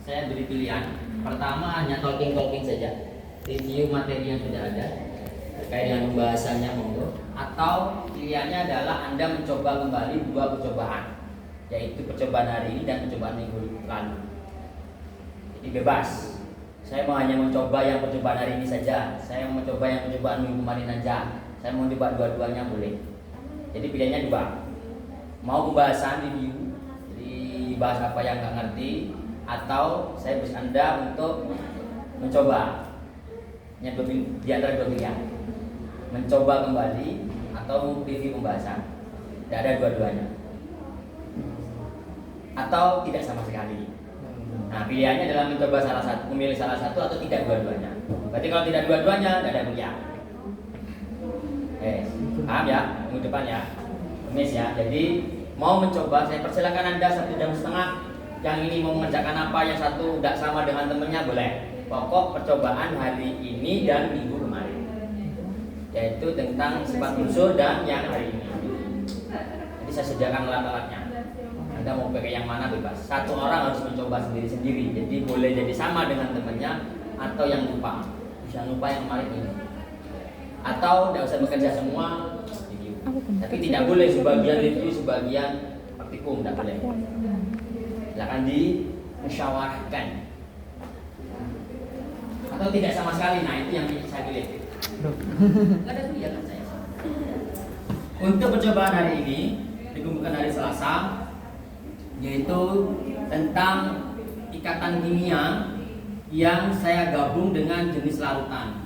saya beri pilihan. Pertama hanya talking saja, review materi yang sudah ada terkait dengan pembahasannya monggo. Atau pilihannya adalah Anda mencoba kembali dua percobaan, yaitu percobaan hari ini dan percobaan minggu lalu. Jadi bebas. Saya mau hanya mencoba yang percobaan hari ini saja. Saya mau mencoba yang percobaan minggu kemarin saja. Saya mau coba dua-duanya boleh. Jadi pilihannya dua. Mau pembahasan review, jadi bahas apa yang nggak ngerti, atau saya beri Anda untuk mencoba. Di antara dua pilihan, mencoba kembali atau review pembahasan. Tidak ada dua-duanya. Atau tidak sama sekali. Nah, pilihannya adalah mencoba salah satu, memilih salah satu atau tidak dua-duanya. Berarti kalau tidak dua-duanya, tidak ada pilihan. Paham ya? Minggu depan ya. Kemis ya. Jadi mau mencoba, saya persilakan Anda 1 jam setengah. Yang ini mau mengerjakan apa, yang satu tidak sama dengan temennya boleh. Pokok percobaan hari ini dan minggu kemarin, yaitu tentang sifat unsur dan yang hari ini. Jadi saya sediakan alat-alatnya. Anda mau pakai yang mana bebas. Satu orang harus mencoba sendiri-sendiri. Jadi boleh jadi sama dengan temannya atau yang lupa. Bisa lupa yang kemarin ini. Atau tidak usah bekerja semua review. Tapi tidak boleh sebagian review, sebagian praktikum, tidak boleh. Silakan dimusyawarahkan. Atau tidak sama sekali. Nah, itu yang saya pilih. Enggak ada pilihan saya. Untuk percobaan hari ini dikumpulkan hari Selasa, yaitu tentang ikatan kimia yang saya gabung dengan jenis larutan.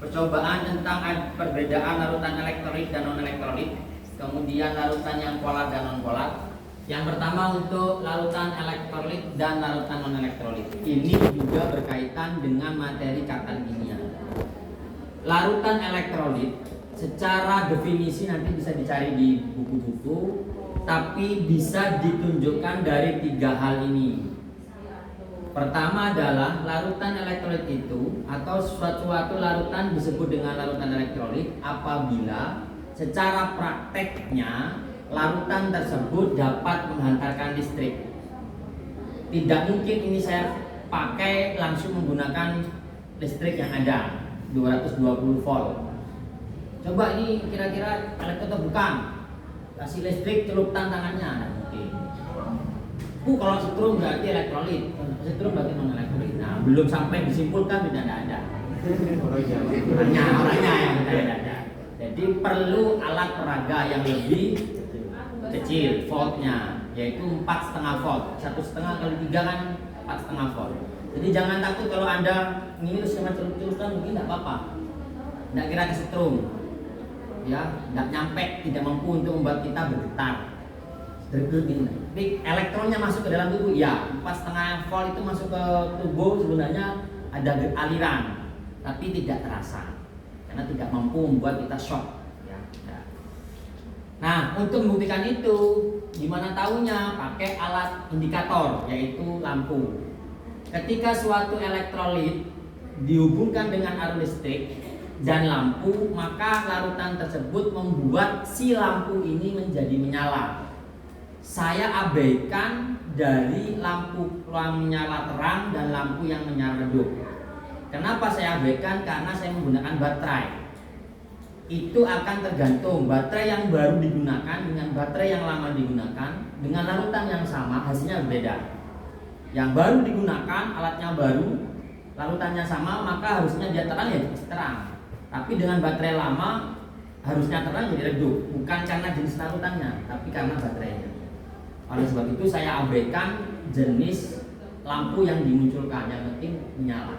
Percobaan tentang perbedaan larutan elektrolit dan non elektrolit, kemudian larutan yang polar dan non polar. Yang pertama untuk larutan elektrolit dan larutan non elektrolit. Ini juga berkaitan dengan materi ikatan kimia. Larutan elektrolit secara definisi nanti bisa dicari di buku-buku, tapi bisa ditunjukkan dari 3 hal ini. Pertama adalah larutan elektrolit itu atau suatu larutan disebut dengan larutan elektrolit apabila secara prakteknya larutan tersebut dapat menghantarkan listrik. Tidak mungkin ini saya pakai langsung menggunakan listrik yang ada 220 volt. Coba ini kira-kira elektrik atau bukan? Kasih listrik celupkan tangannya, nah, mungkin. Kalau setrum berarti elektrolit, setrum berarti non elektrolit. Nah, belum sampai disimpulkan tidak ada. Orangnya yang tidak ada. Jadi perlu alat peraga yang lebih kecil voltnya, yaitu 4,5 volt. 1,5 kali 3 kan 4,5 volt. Jadi jangan takut kalau Anda ini sama celup-celupkan mungkin tidak apa-apa. Tidak kira kesetrum. Ya, tidak nyampe, tidak mampu untuk membuat kita bergetar. Tapi elektronnya masuk ke dalam tubuh, ya 4,5 volt itu masuk ke tubuh sebenarnya ada aliran, tapi tidak terasa karena tidak mampu membuat kita shock. Ya. Nah, untuk membuktikan itu, gimana tahunya? Pakai alat indikator, yaitu lampu. Ketika suatu elektrolit dihubungkan dengan arus listrik dan lampu, maka larutan tersebut membuat si lampu ini menjadi menyala. Saya abaikan dari lampu yang menyala terang dan lampu yang menyala redup. Kenapa saya abaikan? Karena saya menggunakan baterai. Itu akan tergantung baterai yang baru digunakan dengan baterai yang lama digunakan dengan larutan yang sama, hasilnya berbeda. Yang baru digunakan, alatnya baru, larutannya sama, maka harusnya dia terang ya terang. Tapi dengan baterai lama harusnya terang jadi redup, bukan karena jenis larutannya, tapi karena baterainya. Oleh sebab itu saya abaikan jenis lampu yang dimunculkan, yang penting menyala.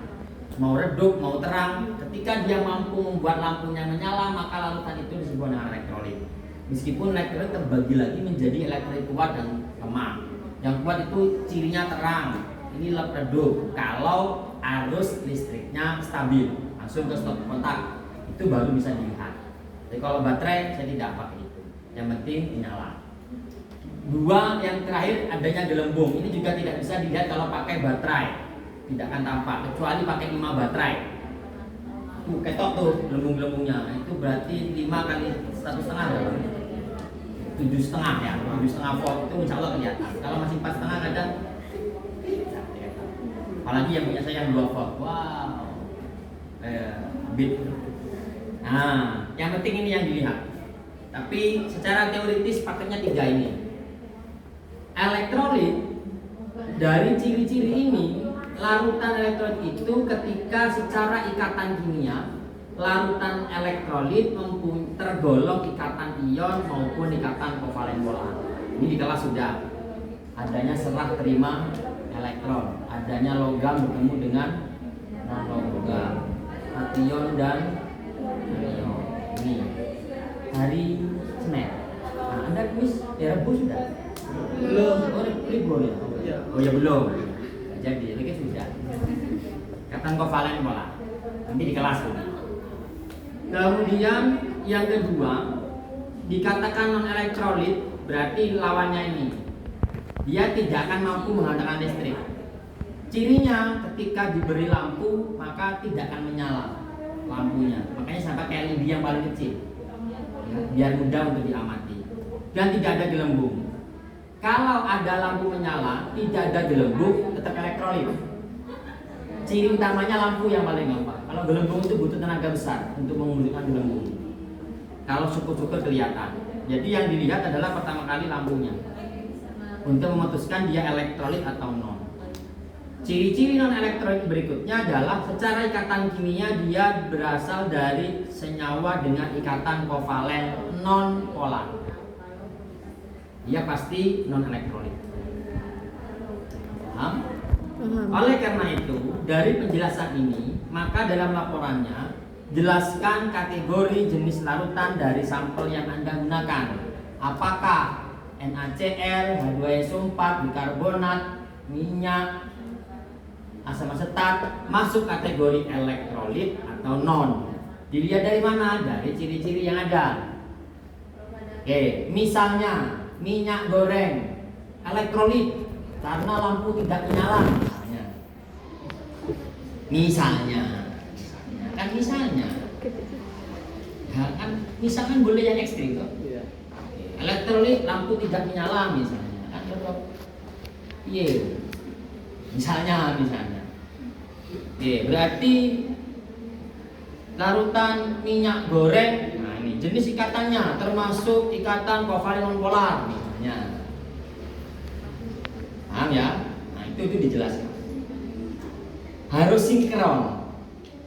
Mau redup, mau terang, ketika dia mampu membuat lampunya menyala, maka larutan itu disebut dengan elektrolit. Meskipun elektrolit terbagi lagi menjadi elektrolit kuat dan lemah. Yang kuat itu cirinya terang, ini redup. Kalau arus listriknya stabil, langsung ke stop kontak, itu baru bisa dilihat. Jadi kalau baterai saya tidak pakai itu, yang penting menyala. Dua, yang terakhir adanya gelembung. Ini juga tidak bisa dilihat kalau pakai baterai, tidak akan tampak kecuali pakai 5 baterai. Tuh ketok tuh gelembung-gelembungnya. Nah, itu berarti 5 kali 1,5 7,5 ya, 7,5 volt itu insya Allah kelihatan. Kalau masih 4,5 kadang Apalagi yang punya saya yang 2 volt. Wow. Bit. Nah, yang penting ini yang dilihat. Tapi secara teoritis paketnya 3 ini. Elektrolit dari ciri-ciri ini, larutan elektrolit itu ketika secara ikatan kimia larutan elektrolit tergolong ikatan ion maupun ikatan kovalen polar. Ini di kelas sudah adanya serah terima elektron, adanya logam bertemu dengan non logam, ation dan anion. Ini hari Senin. Nah, Anda kuis ya Rabu sudah? Belum. Oh, libur ya? Oh ya belum. Jadi ini sudah. Ikatan kovalen polar. Nanti di kelas ini. Kemudian yang kedua, dikatakan non elektrolit berarti lawannya ini. Dia tidak akan mampu menghasilkan listrik. Cirinya ketika diberi lampu maka tidak akan menyala lampunya. Makanya sampai kayak LED yang paling kecil. Ya, biar mudah untuk diamati. Dan tidak ada gelembung. Kalau ada lampu menyala, tidak ada gelembung, tetap elektrolit. Ciri utamanya lampu yang paling gampang. Kalau gelembung itu butuh tenaga besar untuk memunculkan gelembung. Kalau syukur-syukur kelihatan. Jadi yang dilihat adalah pertama kali lampunya untuk memutuskan dia elektrolit atau non. Ciri-ciri non elektrolit berikutnya adalah secara ikatan kimia dia berasal dari senyawa dengan ikatan kovalen non polar. Dia pasti non elektrolit. Paham? Oleh karena itu, dari penjelasan ini, maka dalam laporannya jelaskan kategori jenis larutan dari sampel yang Anda gunakan. Apakah NaCl, H2SO4, bikarbonat, minyak, asam asetat masuk kategori elektrolit atau non. Dilihat dari mana? Dari ciri-ciri yang ada. Oke, misalnya minyak goreng elektrolit karena lampu tidak menyala. Misalnya kan misalkan boleh yang ekstrim kok. Elektrolit lampu tidak menyala misalnya kan iya misalnya berarti larutan minyak goreng, nah ini jenis ikatannya termasuk ikatan kovalen non polar misalnya, paham ya? Nah itu dijelaskan. Harus sinkron.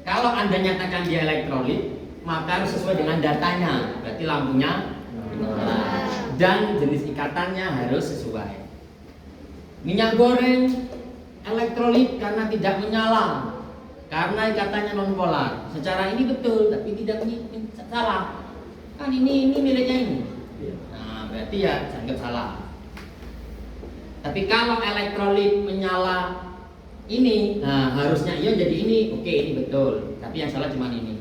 Kalau Anda nyatakan dia elektrolit, maka harus sesuai dengan datanya. Berarti lampunya dan jenis ikatannya harus sesuai. Minyak goreng elektrolit karena tidak menyala, karena ikatannya non polar. Secara ini betul, tapi tidak salah. Kan ini miliknya ini. Nah, berarti ya dianggap salah. Tapi kalau elektrolit menyala ini, nah harusnya ion jadi ini, oke ini betul. Tapi yang salah cuma ini.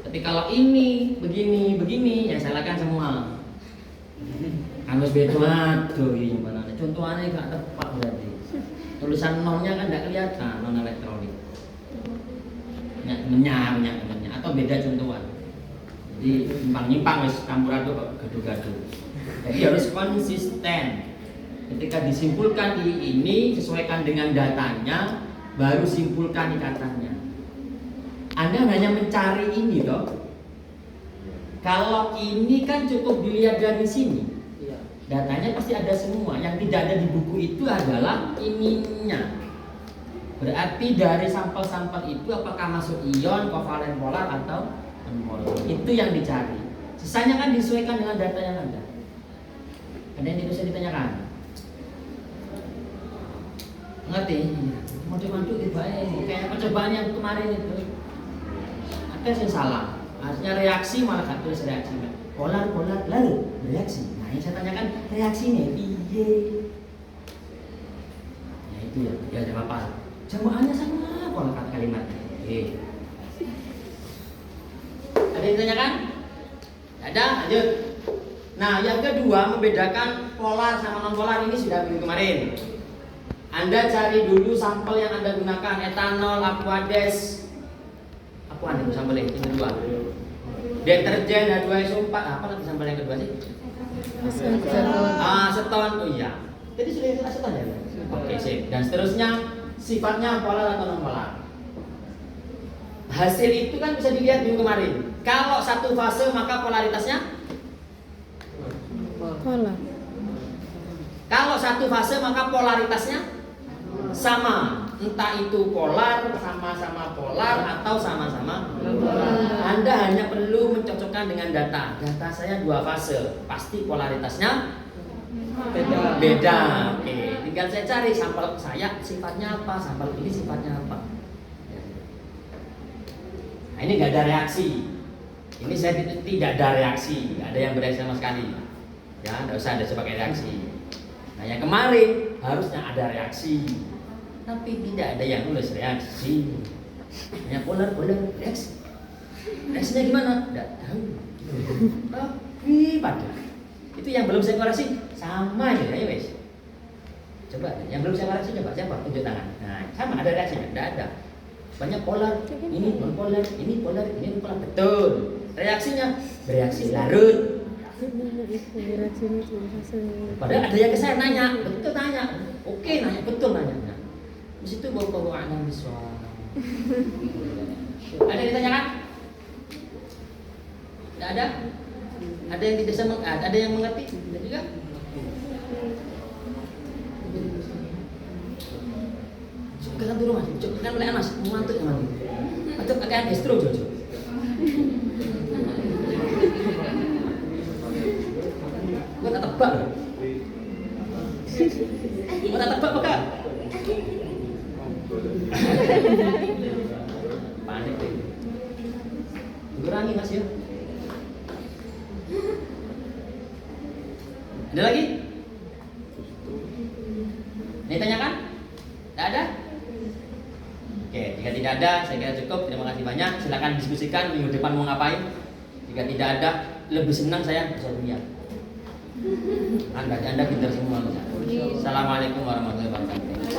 Tapi kalau ini begini, yang salah kan semua. Harus beda tuh gimana? Contohnya nggak tepat berarti. Tulisan nonnya kan nggak kelihatan, non elektrolit. Minyak atau beda contohan. Jadi nyimpang wis campur aduk gaduh-gaduh. Jadi harus konsisten. Ketika disimpulkan ini sesuaikan dengan datanya, baru simpulkan ikatannya. Anda hanya mencari ini toh. Kalau ini kan cukup dilihat dari sini. Datanya pasti ada semua. Yang tidak ada di buku itu adalah ininya. Berarti dari sampel-sampel itu apakah masuk ion, kovalen polar atau non polar. Itu yang dicari. Sisanya kan disesuaikan dengan data yang ada. Ada yang bisa ditanyakan? Ngerti? Macam-macam itu kayak percobaan yang kemarin itu. Ada yang salah. Artinya reaksi malah gak tulis reaksi. Polar lalu reaksi. Nah, yang saya tanyakan reaksinya piye? Ya itu ya jawab apa? Jamaahnya sama pola kalimatnya. Ada yang ditanyakan? Ada, lanjut. Nah, yang kedua membedakan polar sama non polar ini sudah minggu kemarin. Anda cari dulu sampel yang Anda gunakan, etanol, aquades sampel yang kedua. Deterjen H2SO4, apa lagi sampel yang kedua sih? Aseton. Oh iya. Jadi sudah itu aseton ya? Oke, sip. Dan seterusnya sifatnya polar atau non polar. Hasil itu kan bisa dilihat minggu kemarin. Kalau satu fase maka polaritasnya Polar. kalau satu fase maka polaritasnya sama. Entah itu polar, sama-sama polar atau sama-sama polar. Anda hanya perlu mencocokkan dengan data. Data saya 2 fase, pasti polaritasnya beda. Oke, tinggal saya cari sampel saya sifatnya apa, sampel ini sifatnya apa. Nah, ini nggak ada reaksi. Ini saya tidak ada reaksi, nggak ada yang bereaksi sama sekali. Ya, nggak usah ada sebagai reaksi. Nah, yang kemarin harusnya ada reaksi, tapi tidak ada yang nulis reaksi. Hanya polar reaksi. Reaksinya gimana? Tidak tahu. Tapi pada itu yang belum saya koreksi sama ya, ya wes. Coba yang belum saya koreksi coba siapa? Tunjuk tangan. Nah, sama ada reaksinya? Tidak ada. Banyak polar, ini non polar, ini polar, ini non polar. Betul. Reaksinya bereaksi larut. Padahal ada yang ke saya nanya, betul nanya. Oke, nanya betul nanya. Nah, di situ bawa anak biswa. Ada yang ditanyakan? Tidak ada? Ada yang tidak sama? Ada yang mengerti? Ada juga? Kan turun mas, kan mulai mas, mantuk ya mantuk. Mantuk agak distro jojo. Gua tak tebak loh. Gua tak tebak maka. Panik deh. Kurangi mas ya. Ada lagi? Ini tanyakan? Tidak ada? Oke, jika tidak ada, saya kira cukup. Terima kasih banyak. Silakan diskusikan minggu depan mau ngapain. Jika tidak ada, lebih senang saya bisa dunia. Anda pintar semua. Assalamualaikum warahmatullahi wabarakatuh.